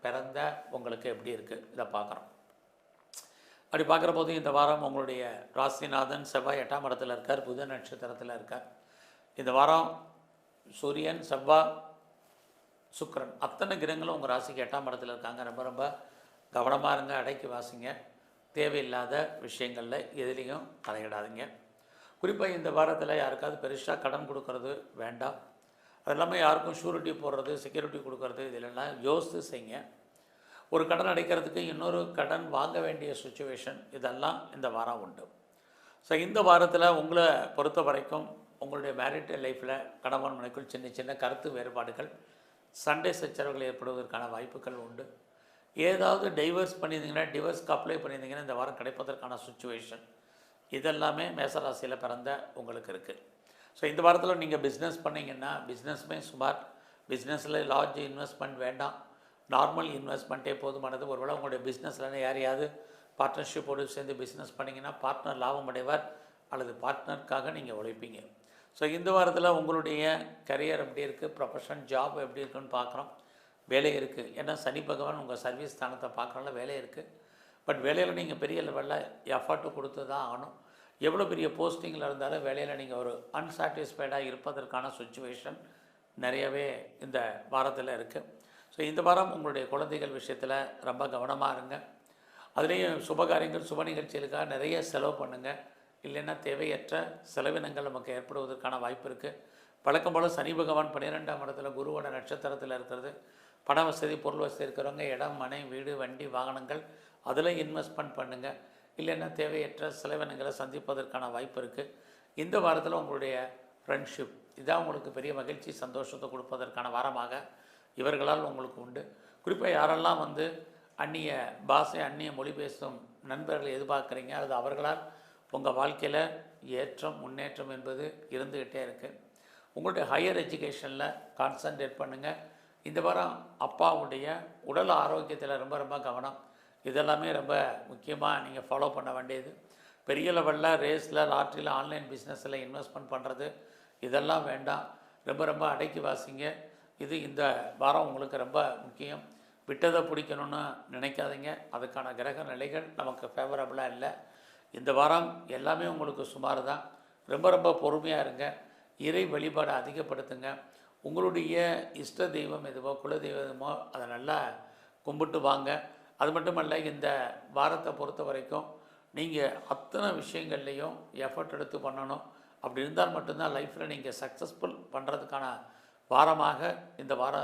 பிறந்த உங்களுக்கு எப்படி இருக்குது இதை பார்க்குறோம். அப்படி பார்க்குற போது இந்த வாரம் உங்களுடைய ராசிநாதன் செவ்வாய் 8ஆம் இடத்துல இருக்கார், புத நட்சத்திரத்தில் இருக்கார். இந்த வாரம் சூரியன், செவ்வாய், சுக்கிரன் அத்தனை கிரகங்களும் உங்கள் ராசிக்கு 8ஆம் இடத்துல இருக்காங்க. ரொம்ப ரொம்ப கவனமாக இருங்க, அடக்கி வாசிங்க, தேவையில்லாத விஷயங்களில் எதுலேயும் தலையிடாதீங்க. குறிப்பாக இந்த வாரத்தில் யாருக்காவது பெருசாக கடன் கொடுக்கறது வேண்டாம். அது இல்லாமல் யாருக்கும் ஷூரிட்டி போடுறது, செக்யூரிட்டி கொடுக்கறது இதிலெல்லாம் யோசித்து செய்யுங்க. ஒரு கடன் அடைக்கிறதுக்கு இன்னொரு கடன் வாங்க வேண்டிய சுச்சுவேஷன் இதெல்லாம் இந்த வாரம் உண்டு. ஸோ இந்த வாரத்தில் உங்களை பொறுத்த வரைக்கும் உங்களுடைய மேரிட்டல் லைஃப்பில் கணவன் மனைக்குள் சின்ன சின்ன கருத்து வேறுபாடுகள், சண்டை சச்சரவுகள் ஏற்படுவதற்கான வாய்ப்புகள் உண்டு. ஏதாவது டைவர்ஸ் பண்ணியிருந்தீங்கன்னா, டிவர்ஸ்க்கு அப்ளை பண்ணியிருந்தீங்கன்னா இந்த வாரம் கிடைப்பதற்கான சுச்சுவேஷன் இதெல்லாமே மேசராசியில் பிறந்த உங்களுக்கு இருக்குது. ஸோ இந்த வாரத்தில் நீங்கள் பிஸ்னஸ் பண்ணிங்கன்னா பிஸ்னஸுமே சுமார். பிஸ்னஸில் லார்ஜ் இன்வெஸ்ட்மெண்ட் வேண்டாம், நார்மல் இன்வெஸ்ட்மெண்ட்டே போதுமானது. ஒருவேளை உங்களுடைய பிஸ்னஸில் யாரையாவது பார்ட்னர்ஷிப்போடு சேர்ந்து பிஸ்னஸ் பண்ணிங்கன்னா பார்ட்னர் லாபம் அடைவார் அல்லது பார்ட்னருக்காக நீங்கள் உழைப்பீங்க. ஸோ இந்த வாரத்தில் உங்களுடைய கரியர் எப்படி இருக்குது, ப்ரொஃபஷன் ஜாப் எப்படி இருக்குன்னு பார்க்குறோம். வேலை இருக்குது, ஏன்னா சனி பகவான் உங்கள் சர்வீஸ் ஸ்தானத்தை பார்க்குறனால வேலை இருக்குது. பட் வேலையில் நீங்கள் பெரிய லெவலில் எஃபர்ட்டு கொடுத்து தான் ஆகணும். எவ்வளோ பெரிய போஸ்டிங்கில் இருந்தாலும் வேலையில் நீங்கள் ஒரு அன்சாட்டிஸ்ஃபைடாக இருப்பதற்கான சுச்சுவேஷன் நிறையவே இந்த வாரத்தில் இருக்குது. ஸோ இந்த வாரம் உங்களுடைய குழந்தைகள் விஷயத்தில் ரொம்ப கவனமாக இருங்க. அதுலேயும் சுபகாரியங்கள் சுப நிகழ்ச்சிகளுக்காக நிறைய செலவு பண்ணுங்கள். இல்லைன்னா தேவையற்ற செலவினங்கள் நமக்கு ஏற்படுவதற்கான வாய்ப்பு இருக்குது. வழக்கம் போல் சனி பகவான் 12ஆம் இடத்துல குருவோட நட்சத்திரத்தில் இருக்கிறது. பண வசதி, பொருள் வசதி இருக்கிறவங்க இடம், மனை, வீடு, வண்டி, வாகனங்கள் அதில் இன்வெஸ்ட்மெண்ட் பண்ணுங்கள். இல்லைன்னா தேவையற்ற செலவினங்களை சந்திப்பதற்கான வாய்ப்பு இருக்குது. இந்த வாரத்தில் உங்களுடைய ஃப்ரெண்ட்ஷிப் இதான் உங்களுக்கு பெரிய மகிழ்ச்சி, சந்தோஷத்தை கொடுப்பதற்கான வாரமாக இவர்களால் உங்களுக்கு உண்டு. குறிப்பாக யாரெல்லாம் அந்நிய பாஷை, அந்நிய மொழி பேசும் நண்பர்களை எதிர்பார்க்குறீங்க, அது அவர்களால் உங்கள் வாழ்க்கையில் ஏற்றம், முன்னேற்றம் என்பது இருந்துக்கிட்டே இருக்குது. உங்களுடைய ஹையர் எஜுகேஷனில் கான்சன்ட்ரேட் பண்ணுங்கள். இந்த வாரம் அப்பாவுடைய உடல் ஆரோக்கியத்தில் ரொம்ப ரொம்ப கவனம். இதெல்லாமே ரொம்ப முக்கியமாக நீங்கள் ஃபாலோ பண்ண வேண்டியது. பெரிய லெவலில் ரேஸில், லாட்ரியில், ஆன்லைன் பிஸ்னஸில் இன்வெஸ்ட்மெண்ட் பண்ணுறது இதெல்லாம் வேண்டாம். ரொம்ப ரொம்ப அடக்கி வாசிங்க. இது இந்த வாரம் உங்களுக்கு ரொம்ப முக்கியம். விட்டதை பிடிக்கணும்னு நினைக்காதீங்க. அதுக்கான கிரக நிலைகள் நமக்கு ஃபேவரபுளாக இல்லை. இந்த வாரம் எல்லாமே உங்களுக்கு சுமார் தான். ரொம்ப ரொம்ப பொறுமையாக இருங்க. இறை வழிபாடை அதிகப்படுத்துங்க. உங்களுடைய இஷ்ட தெய்வம் எதுவோ, குல தெய்வமோ அதை நல்லா கும்பிட்டு வாங்க. அது மட்டும் இல்லை, இந்த வாரத்தை பொறுத்த வரைக்கும் நீங்கள் அத்தனை விஷயங்கள்லேயும் எஃபர்ட் எடுத்து பண்ணணும். அப்படி இருந்தால் மட்டும்தான் லைஃப்பில் நீங்கள் சக்ஸஸ்ஃபுல் பண்ணுறதுக்கான வாரமாக இந்த வாரம்